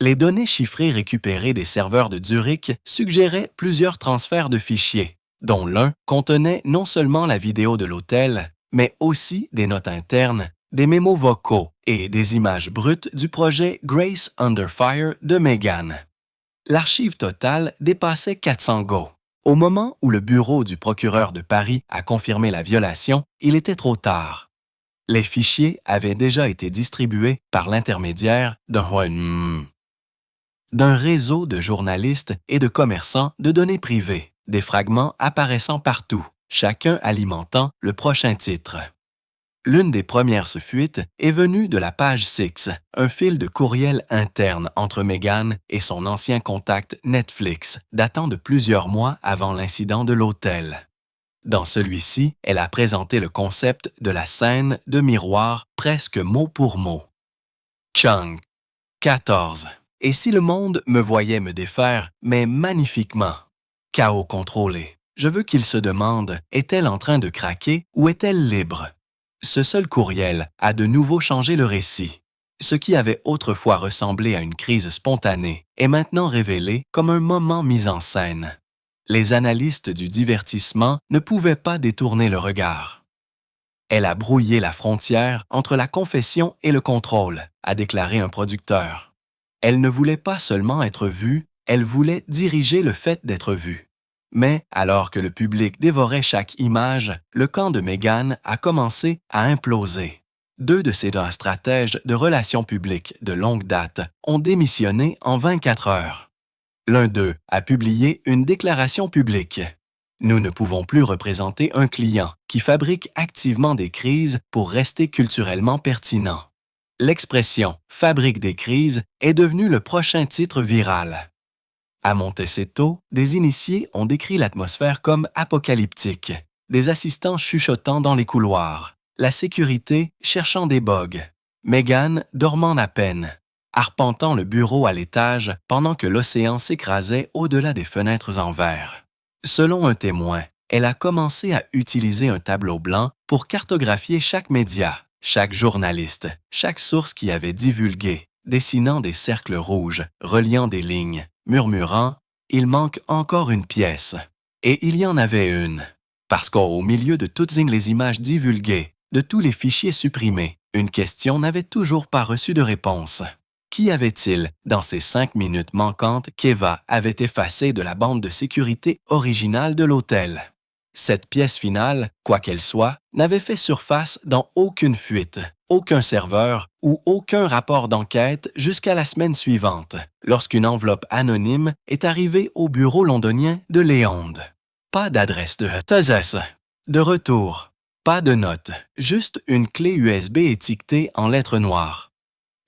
Les données chiffrées récupérées des serveurs de Zurich suggéraient plusieurs transferts de fichiers, dont l'un contenait non seulement la vidéo de l'hôtel, mais aussi des notes internes, des mémos vocaux et des images brutes du projet Grace Under Fire de Meghan. L'archive totale dépassait 400 Go. Au moment où le bureau du procureur de Paris a confirmé la violation, il était trop tard. Les fichiers avaient déjà été distribués par l'intermédiaire d'un réseau de journalistes et de commerçants de données privées, des fragments apparaissant partout, chacun alimentant le prochain titre. L'une des premières fuites est venue de la page 6, un fil de courriel interne entre Meghan et son ancien contact Netflix, datant de plusieurs mois avant l'incident de l'hôtel. Dans celui-ci, elle a présenté le concept de la scène de miroir presque mot pour mot. Chunk, 14. Et si le monde me voyait me défaire, mais magnifiquement? Chaos contrôlé. Je veux qu'il se demande, est-elle en train de craquer ou est-elle libre? Ce seul courriel a de nouveau changé le récit. Ce qui avait autrefois ressemblé à une crise spontanée est maintenant révélé comme un moment mis en scène. Les analystes du divertissement ne pouvaient pas détourner le regard. Elle a brouillé la frontière entre la confession et le contrôle, a déclaré un producteur. Elle ne voulait pas seulement être vue, elle voulait diriger le fait d'être vue. Mais, alors que le public dévorait chaque image, le camp de Meghan a commencé à imploser. Deux de ses stratèges de relations publiques de longue date ont démissionné en 24 heures. L'un d'eux a publié une déclaration publique. Nous ne pouvons plus représenter un client qui fabrique activement des crises pour rester culturellement pertinent. L'expression « fabrique des crises » est devenue le prochain titre viral. À Montecito, des initiés ont décrit l'atmosphère comme apocalyptique, des assistants chuchotant dans les couloirs, la sécurité cherchant des bugs, Meghan dormant à peine, arpentant le bureau à l'étage pendant que l'océan s'écrasait au-delà des fenêtres en verre. Selon un témoin, elle a commencé à utiliser un tableau blanc pour cartographier chaque média, chaque journaliste, chaque source qui avait divulgué, dessinant des cercles rouges, reliant des lignes, murmurant « Il manque encore une pièce ». Et il y en avait une. Parce qu'au milieu de toutes les images divulguées, de tous les fichiers supprimés, une question n'avait toujours pas reçu de réponse. Qu'y avait-il dans ces 5 minutes manquantes qu'Eva avait effacées de la bande de sécurité originale de l'hôtel? Cette pièce finale, quoi qu'elle soit, n'avait fait surface dans aucune fuite, aucun serveur ou aucun rapport d'enquête jusqu'à la semaine suivante, lorsqu'une enveloppe anonyme est arrivée au bureau londonien de Léonde. Pas d'adresse de Tezes. De retour. Pas de note, juste une clé USB étiquetée en lettres noires.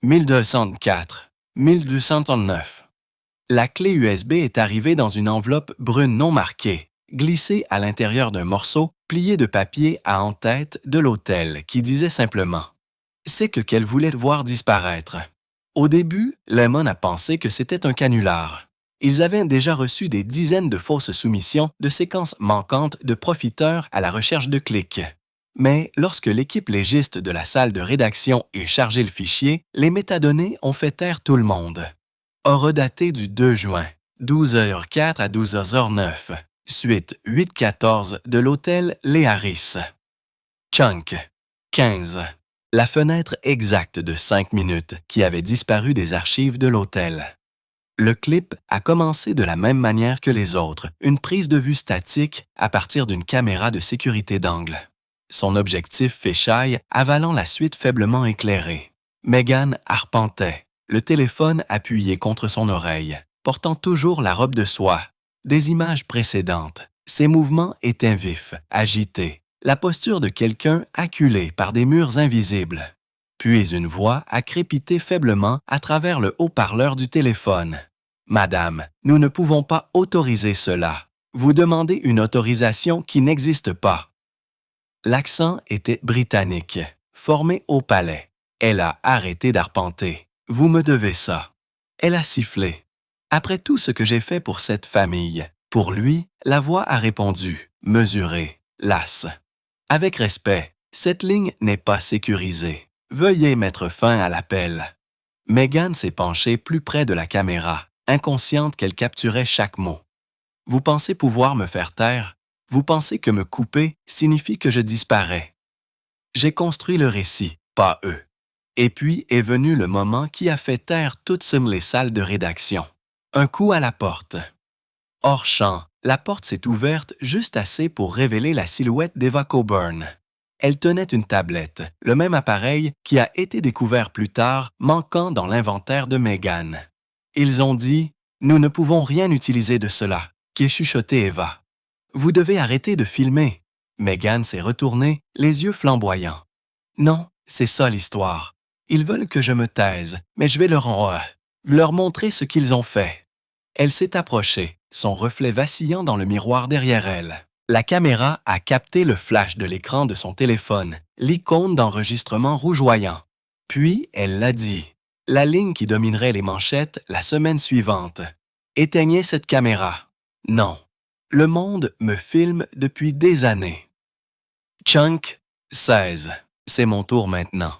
1204, 1209. La clé USB est arrivée dans une enveloppe brune non marquée, glissée à l'intérieur d'un morceau plié de papier à en-tête de l'hôtel qui disait simplement « C'est que qu'elle voulait voir disparaître ». Au début, Lemon a pensé que c'était un canular. Ils avaient déjà reçu des dizaines de fausses soumissions de séquences manquantes de profiteurs à la recherche de clics. Mais lorsque l'équipe légiste de la salle de rédaction ait chargé le fichier, les métadonnées ont fait taire tout le monde. Horodaté du 2 juin, 12h04 à 12h09, suite 814 de l'hôtel Léaris. Chunk, 15. La fenêtre exacte de 5 minutes qui avait disparu des archives de l'hôtel. Le clip a commencé de la même manière que les autres, une prise de vue statique à partir d'une caméra de sécurité d'angle. Son objectif fisheye avalant la suite faiblement éclairée. Meghan arpentait, le téléphone appuyé contre son oreille, portant toujours la robe de soie. Des images précédentes, ses mouvements étaient vifs, agités, la posture de quelqu'un acculé par des murs invisibles. Puis une voix a crépité faiblement à travers le haut-parleur du téléphone. « Madame, nous ne pouvons pas autoriser cela. Vous demandez une autorisation qui n'existe pas. » L'accent était britannique, formé au palais. Elle a arrêté d'arpenter. « Vous me devez ça. » Elle a sifflé. Après tout ce que j'ai fait pour cette famille, pour lui, la voix a répondu, mesurée, lasse. Avec respect, cette ligne n'est pas sécurisée. Veuillez mettre fin à l'appel. Meghan s'est penchée plus près de la caméra, inconsciente qu'elle capturait chaque mot. Vous pensez pouvoir me faire taire? Vous pensez que me couper signifie que je disparais? J'ai construit le récit, pas eux. Et puis est venu le moment qui a fait taire toutes les salles de rédaction. Un coup à la porte. Hors champ, la porte s'est ouverte juste assez pour révéler la silhouette d'Eva Coburn. Elle tenait une tablette, le même appareil qui a été découvert plus tard, manquant dans l'inventaire de Meghan. Ils ont dit « Nous ne pouvons rien utiliser de cela », qu'ait chuchoté Eva. « Vous devez arrêter de filmer. » Meghan s'est retournée, les yeux flamboyants. « Non, c'est ça l'histoire. Ils veulent que je me taise, mais je vais leur montrer ce qu'ils ont fait. » Elle s'est approchée, son reflet vacillant dans le miroir derrière elle. La caméra a capté le flash de l'écran de son téléphone, l'icône d'enregistrement rougeoyant. Puis, elle l'a dit. La ligne qui dominerait les manchettes la semaine suivante. Éteignez cette caméra. Non. Le monde me filme depuis des années. Chunk, 16. C'est mon tour maintenant.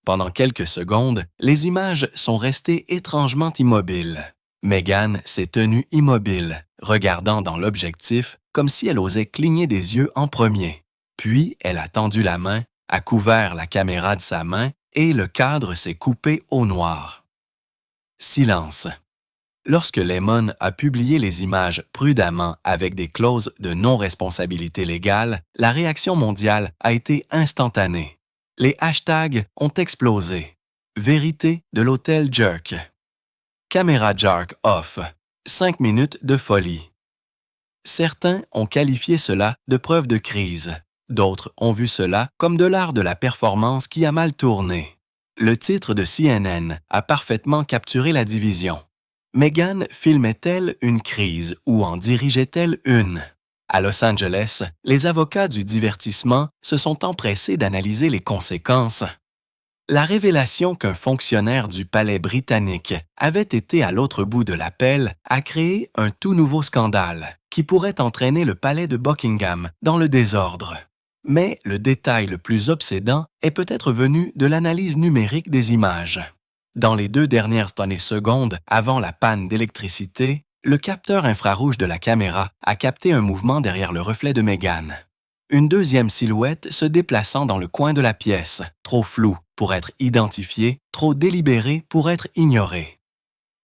Pendant quelques secondes, les images sont restées étrangement immobiles. Meghan s'est tenue immobile, regardant dans l'objectif comme si elle osait cligner des yeux en premier. Puis, elle a tendu la main, a couvert la caméra de sa main et le cadre s'est coupé au noir. Silence. Lorsque Lemon a publié les images prudemment avec des clauses de non-responsabilité légale, la réaction mondiale a été instantanée. Les hashtags ont explosé. Vérité de l'hôtel Jerk. Caméra Jerk off. 5 minutes de folie. Certains ont qualifié cela de preuve de crise. D'autres ont vu cela comme de l'art de la performance qui a mal tourné. Le titre de CNN a parfaitement capturé la division. Meghan filmait-elle une crise ou en dirigeait-elle une? À Los Angeles, les avocats du divertissement se sont empressés d'analyser les conséquences. La révélation qu'un fonctionnaire du palais britannique avait été à l'autre bout de l'appel a créé un tout nouveau scandale qui pourrait entraîner le palais de Buckingham dans le désordre. Mais le détail le plus obsédant est peut-être venu de l'analyse numérique des images. Dans les 2 dernières secondes avant la panne d'électricité, le capteur infrarouge de la caméra a capté un mouvement derrière le reflet de Meghan. Une deuxième silhouette se déplaçant dans le coin de la pièce, trop floue pour être identifiée, trop délibérée pour être ignorée.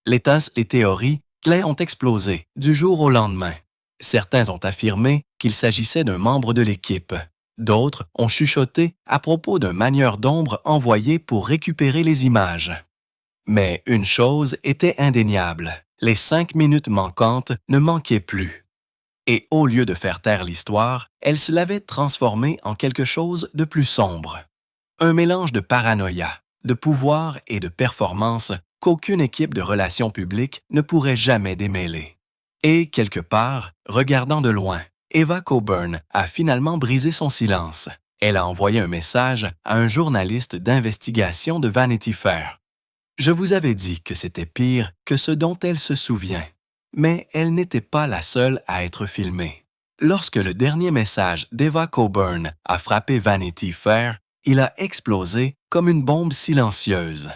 Les théories clés ont explosé du jour au lendemain. Certains ont affirmé qu'il s'agissait d'un membre de l'équipe. D'autres ont chuchoté à propos d'un manieur d'ombre envoyé pour récupérer les images. Mais une chose était indéniable, les 5 minutes manquantes ne manquaient plus. Et au lieu de faire taire l'histoire, elle se l'avait transformée en quelque chose de plus sombre. Un mélange de paranoïa, de pouvoir et de performance qu'aucune équipe de relations publiques ne pourrait jamais démêler. Et quelque part, regardant de loin, Eva Coburn a finalement brisé son silence. Elle a envoyé un message à un journaliste d'investigation de Vanity Fair. Je vous avais dit que c'était pire que ce dont elle se souvient. Mais elle n'était pas la seule à être filmée. Lorsque le dernier message d'Eva Coburn a frappé Vanity Fair, il a explosé comme une bombe silencieuse.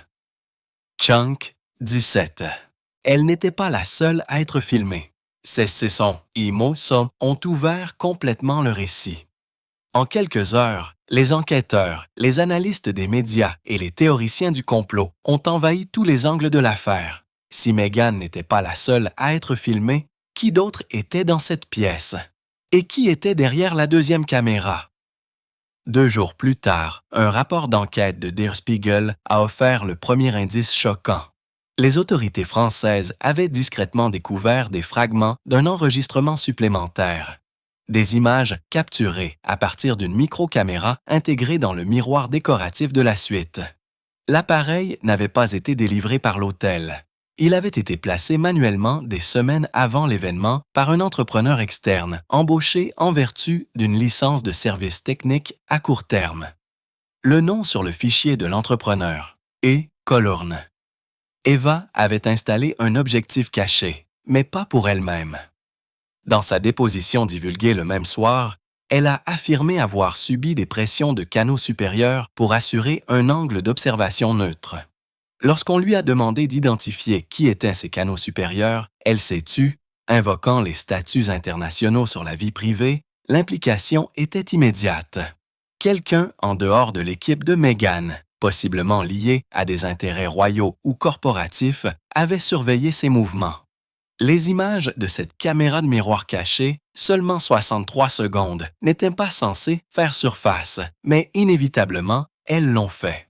Chunk 17. Elle n'était pas la seule à être filmée. Ces sons et mots ont ouvert complètement le récit. En quelques heures, les enquêteurs, les analystes des médias et les théoriciens du complot ont envahi tous les angles de l'affaire. Si Meghan n'était pas la seule à être filmée, qui d'autre était dans cette pièce? Et qui était derrière la deuxième caméra? 2 jours plus tard, un rapport d'enquête de Der Spiegel a offert le premier indice choquant. Les autorités françaises avaient discrètement découvert des fragments d'un enregistrement supplémentaire. Des images capturées à partir d'une microcaméra intégrée dans le miroir décoratif de la suite. L'appareil n'avait pas été délivré par l'hôtel. Il avait été placé manuellement des semaines avant l'événement par un entrepreneur externe embauché en vertu d'une licence de service technique à court terme. Le nom sur le fichier de l'entrepreneur est Colurn. Eva avait installé un objectif caché, mais pas pour elle-même. Dans sa déposition divulguée le même soir, elle a affirmé avoir subi des pressions de canaux supérieurs pour assurer un angle d'observation neutre. Lorsqu'on lui a demandé d'identifier qui étaient ces canaux supérieurs, elle s'est tue, invoquant les statuts internationaux sur la vie privée. L'implication était immédiate. Quelqu'un en dehors de l'équipe de Meghan, possiblement lié à des intérêts royaux ou corporatifs, avait surveillé ses mouvements. Les images de cette caméra de miroir caché, seulement 63 secondes, n'étaient pas censées faire surface, mais inévitablement, elles l'ont fait.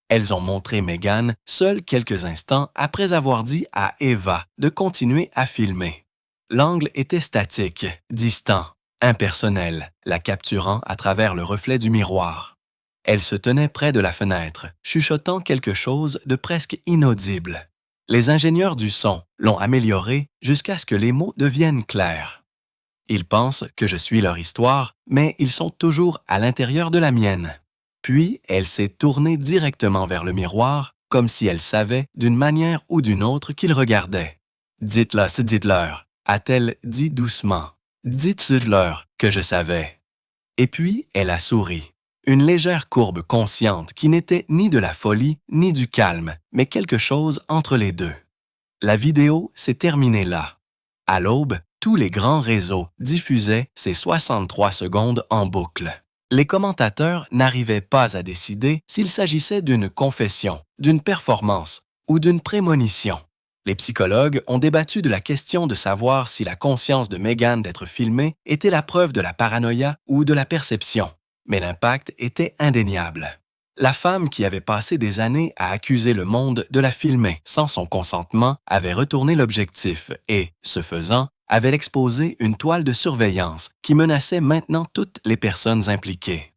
Elles ont montré Meghan seule quelques instants après avoir dit à Eva de continuer à filmer. L'angle était statique, distant, impersonnel, la capturant à travers le reflet du miroir. Elle se tenait près de la fenêtre, chuchotant quelque chose de presque inaudible. Les ingénieurs du son l'ont amélioré jusqu'à ce que les mots deviennent clairs. Ils pensent que je suis leur histoire, mais ils sont toujours à l'intérieur de la mienne. Puis, elle s'est tournée directement vers le miroir, comme si elle savait d'une manière ou d'une autre qu'ils regardaient. « Dites-leur, a-t-elle dit doucement. « Dites-leur que je savais. » Et puis, elle a souri. Une légère courbe consciente qui n'était ni de la folie ni du calme, mais quelque chose entre les deux. La vidéo s'est terminée là. À l'aube, tous les grands réseaux diffusaient ces 63 secondes en boucle. Les commentateurs n'arrivaient pas à décider s'il s'agissait d'une confession, d'une performance ou d'une prémonition. Les psychologues ont débattu de la question de savoir si la conscience de Meghan d'être filmée était la preuve de la paranoïa ou de la perception. Mais l'impact était indéniable. La femme qui avait passé des années à accuser le monde de la filmer sans son consentement avait retourné l'objectif et, ce faisant, avait exposé une toile de surveillance qui menaçait maintenant toutes les personnes impliquées.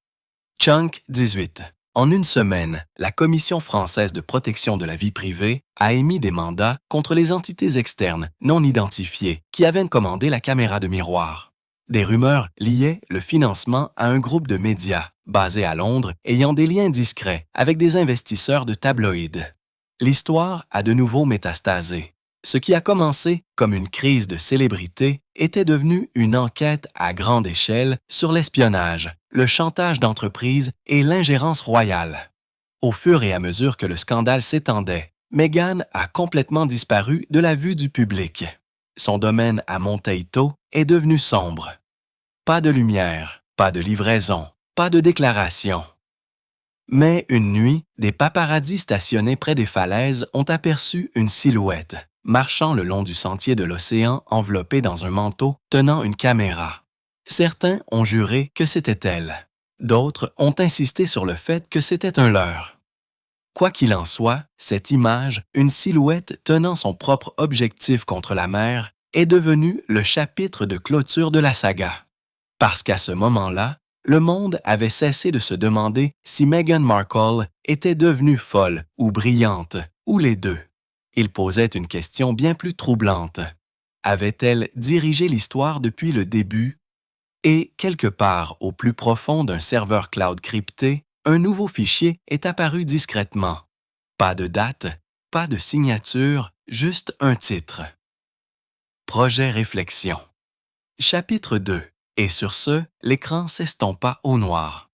Chunk 18. En une semaine, la Commission française de protection de la vie privée a émis des mandats contre les entités externes non identifiées qui avaient commandé la caméra de miroir. Des rumeurs liaient le financement à un groupe de médias basé à Londres ayant des liens discrets avec des investisseurs de tabloïds. L'histoire a de nouveau métastasé. Ce qui a commencé comme une crise de célébrité était devenu une enquête à grande échelle sur l'espionnage, le chantage d'entreprise et l'ingérence royale. Au fur et à mesure que le scandale s'étendait, Meghan a complètement disparu de la vue du public. Son domaine à Monteito est devenu sombre. Pas de lumière, pas de livraison, pas de déclaration. Mais une nuit, des paparazzis stationnés près des falaises ont aperçu une silhouette, marchant le long du sentier de l'océan enveloppée dans un manteau tenant une caméra. Certains ont juré que c'était elle. D'autres ont insisté sur le fait que c'était un leurre. Quoi qu'il en soit, cette image, une silhouette tenant son propre objectif contre la mer, est devenue le chapitre de clôture de la saga. Parce qu'à ce moment-là, le monde avait cessé de se demander si Meghan Markle était devenue folle ou brillante, ou les deux. Il posait une question bien plus troublante. Avait-elle dirigé l'histoire depuis le début? Et, quelque part au plus profond d'un serveur cloud crypté, un nouveau fichier est apparu discrètement. Pas de date, pas de signature, juste un titre. Projet Réflexion. Chapitre 2. Et sur ce, l'écran s'estompa au noir.